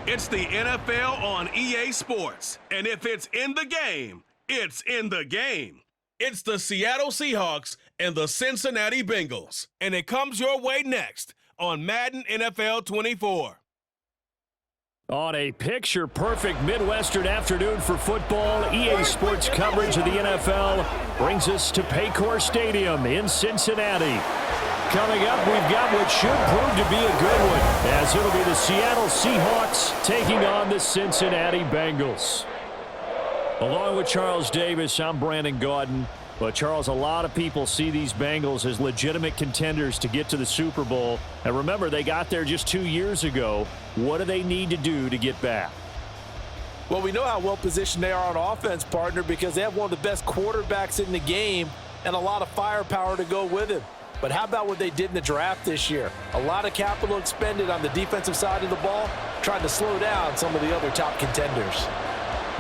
It's the NFL on EA Sports. And if it's in the game, it's in the game. It's the Seattle Seahawks and the Cincinnati Bengals. And it comes your way next on Madden NFL 24. On a picture-perfect Midwestern afternoon for football, EA Sports coverage of the NFL brings us to Paycor Stadium in Cincinnati. Coming up, we've got what should prove to be a good one, as it'll be the Seattle Seahawks taking on the Cincinnati Bengals. Along with Charles Davis, I'm Brandon Gaudin. But, Charles, a lot of people see these Bengals as legitimate contenders to get to the Super Bowl. And remember, they got there just 2 years ago. What do they need to do to get back? Well, we know how well-positioned they are on offense, partner, because they have one of the best quarterbacks in the game and a lot of firepower to go with him. But how about what they did in the draft this year? A lot of capital expended on the defensive side of the ball, trying to slow down some of the other top contenders.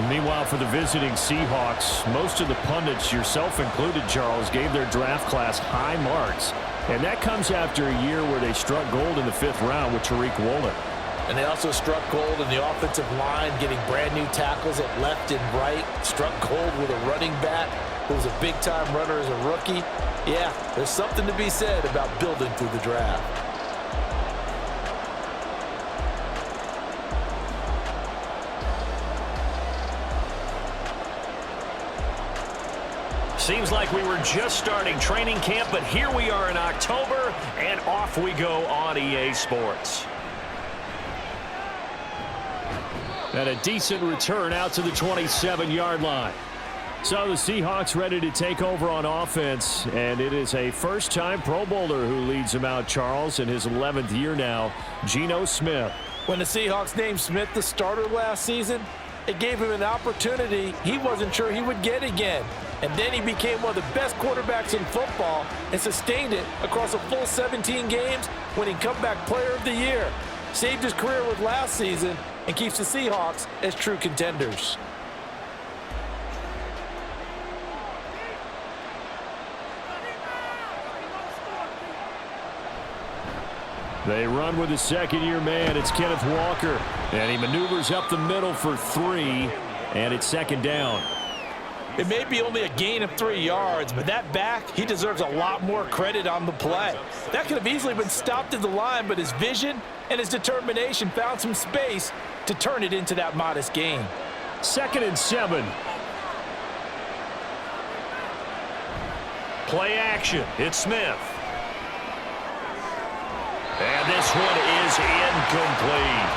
Meanwhile, for the visiting Seahawks, most of the pundits, yourself included, Charles, gave their draft class high marks. And that comes after a year where they struck gold in the 5th round with Tariq Woolen. And they also struck gold in the offensive line, getting brand new tackles at left and right. Struck gold with a running back who was a big-time runner as a rookie. Yeah, there's something to be said about building through the draft. Seems like we were just starting training camp, but here we are in October, and off we go on EA Sports. And a decent return out to the 27-yard line. So the Seahawks ready to take over on offense, and it is a first-time Pro Bowler who leads them out, Charles, in his 11th year now, Geno Smith. When the Seahawks named Smith the starter last season, it gave him an opportunity he wasn't sure he would get again. And then he became one of the best quarterbacks in football and sustained it across a full 17 games, winning Comeback Player of the Year. Saved his career with last season and keeps the Seahawks as true contenders. They run with the second-year man. It's Kenneth Walker. And he maneuvers up the middle for 3, and it's second down. It may be only a gain of 3 yards, but that back, he deserves a lot more credit on the play. That could have easily been stopped at the line, but his vision and his determination found some space to turn it into that modest gain. 2nd and 7. Play action. It's Smith. And this one is incomplete.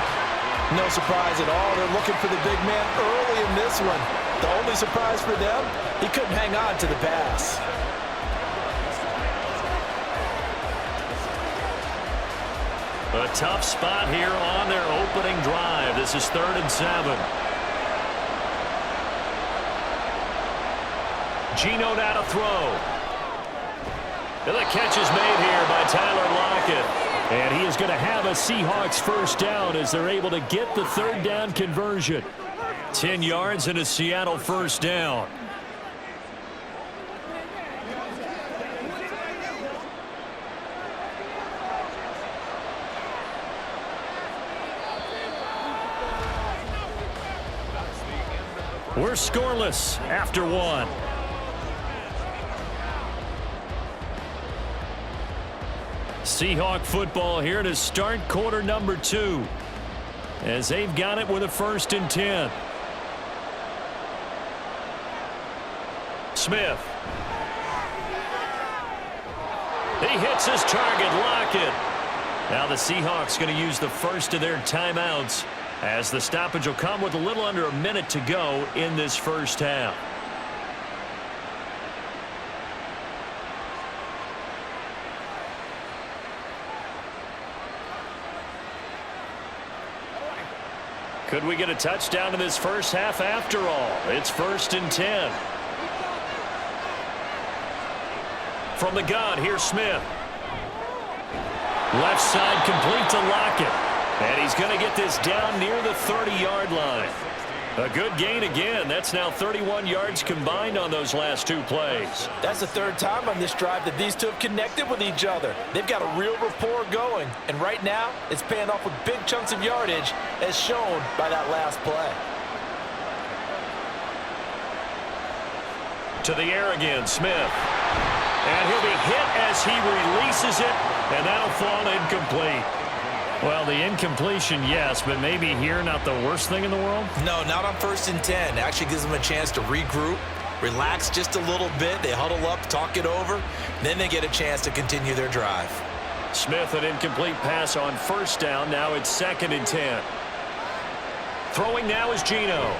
No surprise at all. They're looking for the big man early in this one. The only surprise for them, he couldn't hang on to the pass. A tough spot here on their opening drive. This is 3rd and 7. Geno now to throw. And the catch is made here by Tyler Lockett. And he is going to have a Seahawks first down as they're able to get the 3rd down conversion. 10 yards and a Seattle first down. We're scoreless after 1. Seahawk football here to start quarter number 2, as they've got it with a 1st and 10. Smith. He hits his target, Lockett. Now the Seahawks going to use the first of their timeouts, as the stoppage will come with a little under a minute to go in this first half. Could we get a touchdown in this first half after all? It's 1st and 10. From the gun, here's Smith. Left side complete to Lockett. And he's going to get this down near the 30-yard line. A good gain again. That's now 31 yards combined on those last two plays. That's the third time on this drive that these two have connected with each other. They've got a real rapport going, and right now it's paying off with big chunks of yardage as shown by that last play. To the air again, Smith. And he'll be hit as he releases it, and that'll fall incomplete. Well, the incompletion, yes, but maybe here not the worst thing in the world? No, not on 1st and 10. It actually gives them a chance to regroup, relax just a little bit. They huddle up, talk it over, then they get a chance to continue their drive. Smith, an incomplete pass on 1st down. Now it's 2nd and 10. Throwing now is Geno.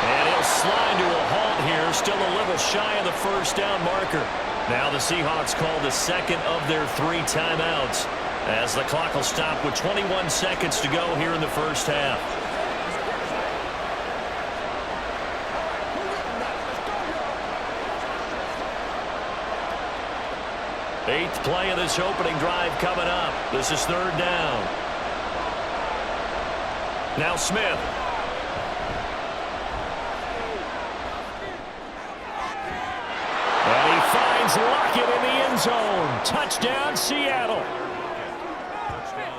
And he'll slide to a halt here, still a little shy of the 1st down marker. Now the Seahawks call the second of their 3 timeouts as the clock will stop with 21 seconds to go here in the 1st half. Eighth play of this opening drive coming up. This is 3rd down. Now Smith. And he finds Lockett in the end zone. Touchdown, Seattle.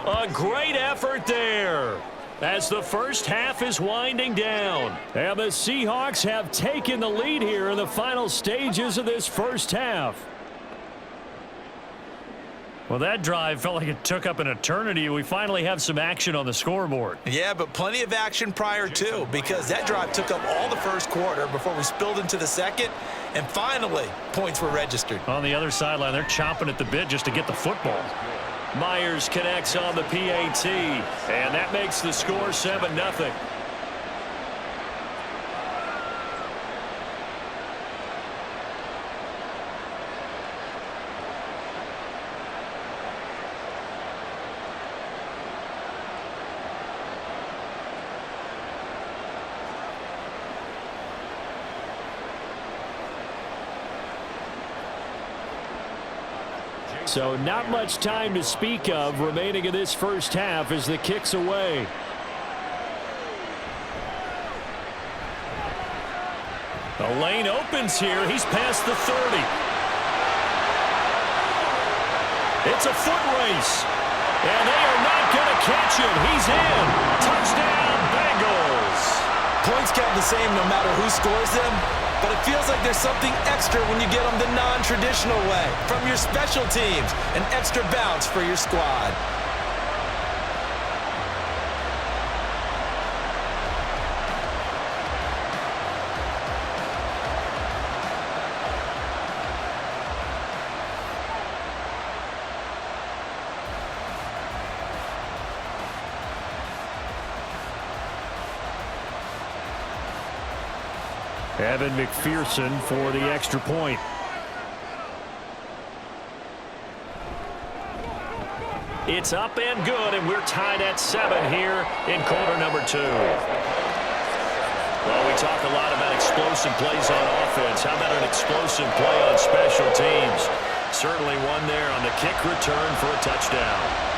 A great effort there as the 1st half is winding down. And the Seahawks have taken the lead here in the final stages of this 1st half. Well, that drive felt like it took up an eternity. We finally have some action on the scoreboard. Yeah, but plenty of action prior to, because that drive took up all the 1st quarter before we spilled into the 2nd, and finally, points were registered. On the other sideline, they're chomping at the bit just to get the football. Myers connects on the PAT, and that makes the score 7-0. So not much time to speak of remaining in this 1st half as the kick's away. The lane opens here. He's past the 30. It's a foot race. And they are not going to catch him. He's in. Touchdown, Bengals. Points count the same no matter who scores them, but it feels like there's something extra when you get them the non-traditional way. From your special teams, an extra bounce for your squad. Evan McPherson for the extra point. It's up and good, and we're tied at 7 here in quarter number 2. Well, we talk a lot about explosive plays on offense. How about an explosive play on special teams? Certainly one there on the kick return for a touchdown.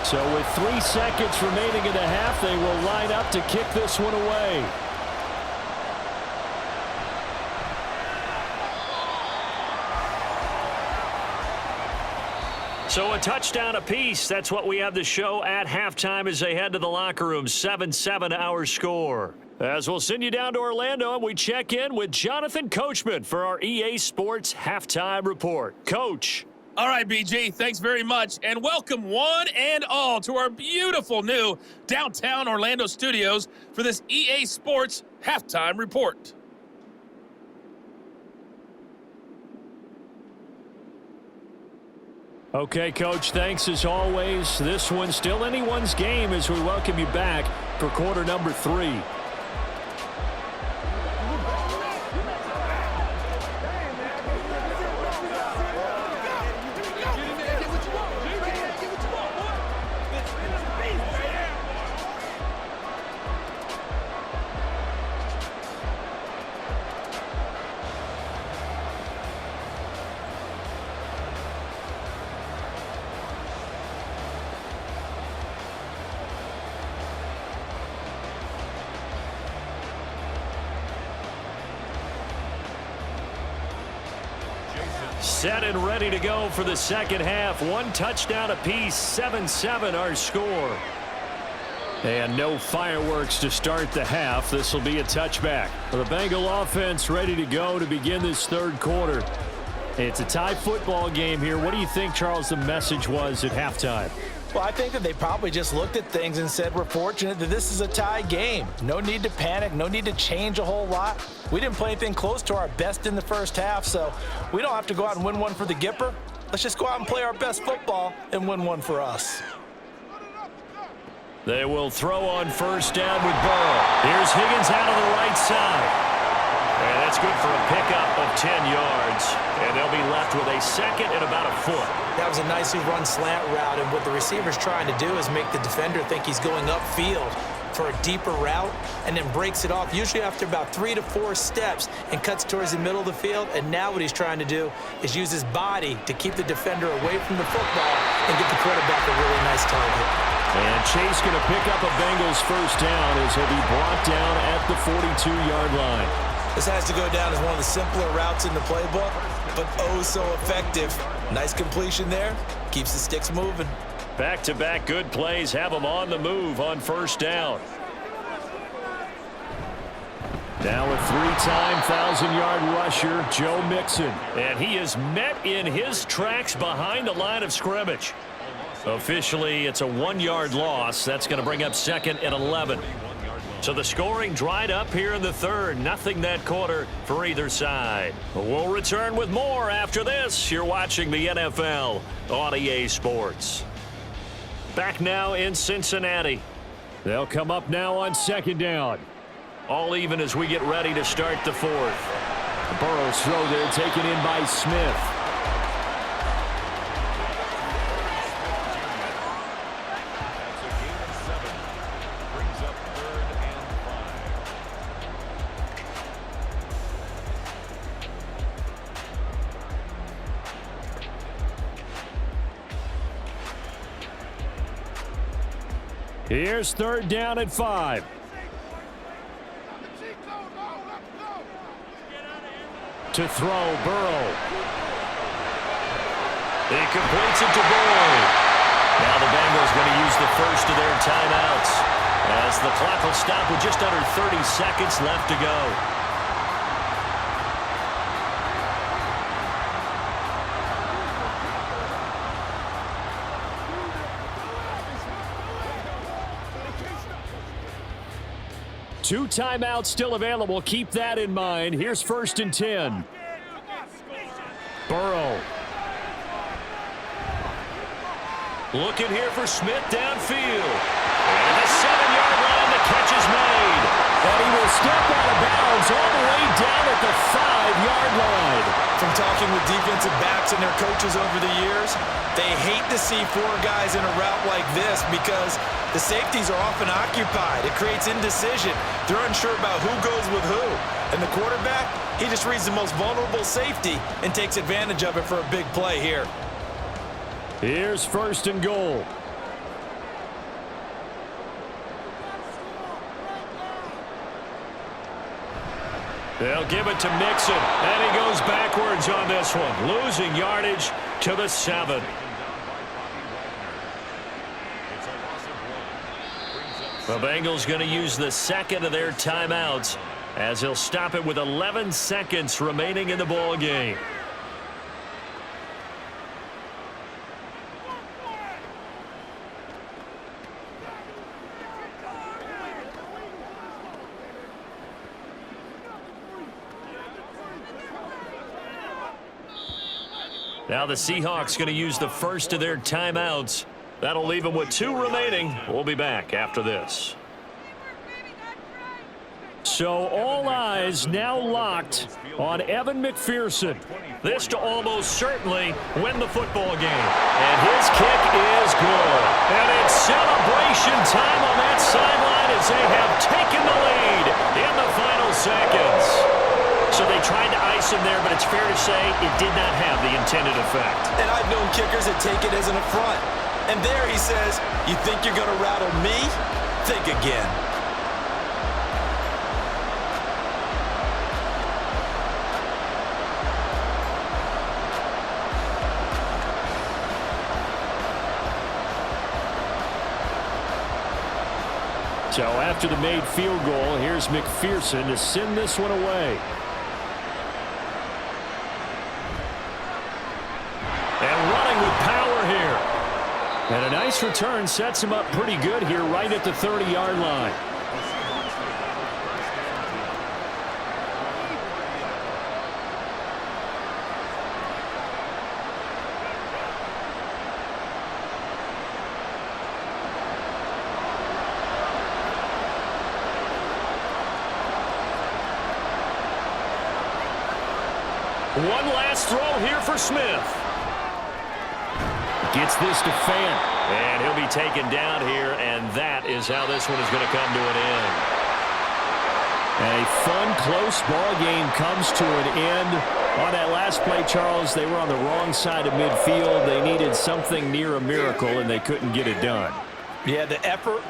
So with 3 seconds remaining in the half, they will line up to kick this one away. So a touchdown apiece. That's what we have to show at halftime as they head to the locker room. 7-7 our score. As we'll send you down to Orlando, and we check in with Jonathan Coachman for our EA Sports Halftime Report. Coach. All right, BG, thanks very much, and welcome one and all to our beautiful new downtown Orlando studios for this EA Sports Halftime Report. Okay, Coach, thanks as always. This one's still anyone's game as we welcome you back for quarter number 3. Set and ready to go for the second half. One touchdown apiece, 7-7 our score. And no fireworks to start the half. This will be a touchback. The Bengal offense ready to go to begin this third quarter. It's a tie football game here. What do you think, Charles, the message was at halftime? Well, I think that they probably just looked at things and said, we're fortunate that this is a tie game. No need to panic, no need to change a whole lot. We didn't play anything close to our best in the first half, so we don't have to go out and win one for the Gipper. Let's just go out and play our best football and win one for us. They will throw on first down with Burrow. Here's Higgins out of the right side. And that's good for a pickup of 10 yards. And they'll be left with a second and about a foot. That was a nicely run slant route, and what the receiver's trying to do is make the defender think he's going upfield for a deeper route and then breaks it off, usually after about 3 to 4 steps, and cuts towards the middle of the field. And now what he's trying to do is use his body to keep the defender away from the football and get the quarterback a really nice target. And Chase going to pick up a Bengals first down as he'll be brought down at the 42-yard line. This has to go down as one of the simpler routes in the playbook, but oh so effective. Nice completion there. Keeps the sticks moving. Back-to-back good plays have them on the move on first down. Now a 3-time 1,000-yard rusher, Joe Mixon. And he is met in his tracks behind the line of scrimmage. Officially, it's a 1-yard loss. That's going to bring up second and 11. So the scoring dried up here in the third. Nothing that quarter for either side. We'll return with more after this. You're watching the NFL on EA Sports. Back now in Cincinnati. They'll come up now on second down. All even as we get ready to start the fourth. Burrow's throw there taken in by Smith. Here's third down at 5. To throw, Burrow. He completes it to Boyd. Now the Bengals going to use the first of their timeouts as the clock will stop with just under 30 seconds left to go. Two timeouts still available. Keep that in mind. Here's first and 10. Burrow. Looking here for Smith downfield. And the 7-yard line, the catch is made. And he will step out of bounds all the way down at the 5-yard line. From talking with defensive backs and their coaches over the years, they hate to see 4 guys in a route like this because the safeties are often occupied. It creates indecision. They're unsure about who goes with who. And the quarterback, he just reads the most vulnerable safety and takes advantage of it for a big play here. Here's first and goal. They'll give it to Mixon, and he goes backwards on this one, losing yardage to the 7. The Bengals going to use the second of their timeouts as he'll stop it with 11 seconds remaining in the ball game. Now the Seahawks going to use the first of their timeouts. That'll leave them with 2 remaining. We'll be back after this. So all eyes now locked on Evan McPherson. This to almost certainly win the football game. And his kick is good. And it's celebration time on that sideline as they have taken the lead in the final seconds. So they tried to ice him there, but it's fair to say it did not have the intended effect. And I've known kickers that take it as an affront. And there he says, you think you're going to rattle me? Think again. So after the made field goal, here's McPherson to send this one away. And running with power here. And a nice return sets him up pretty good here right at the 30-yard line. One last throw here for Smith. Gets this to Fant, and he'll be taken down here, and that is how this one is going to come to an end. A fun, close ball game comes to an end. On that last play, Charles, they were on the wrong side of midfield. They needed something near a miracle, and they couldn't get it done. Yeah, the effort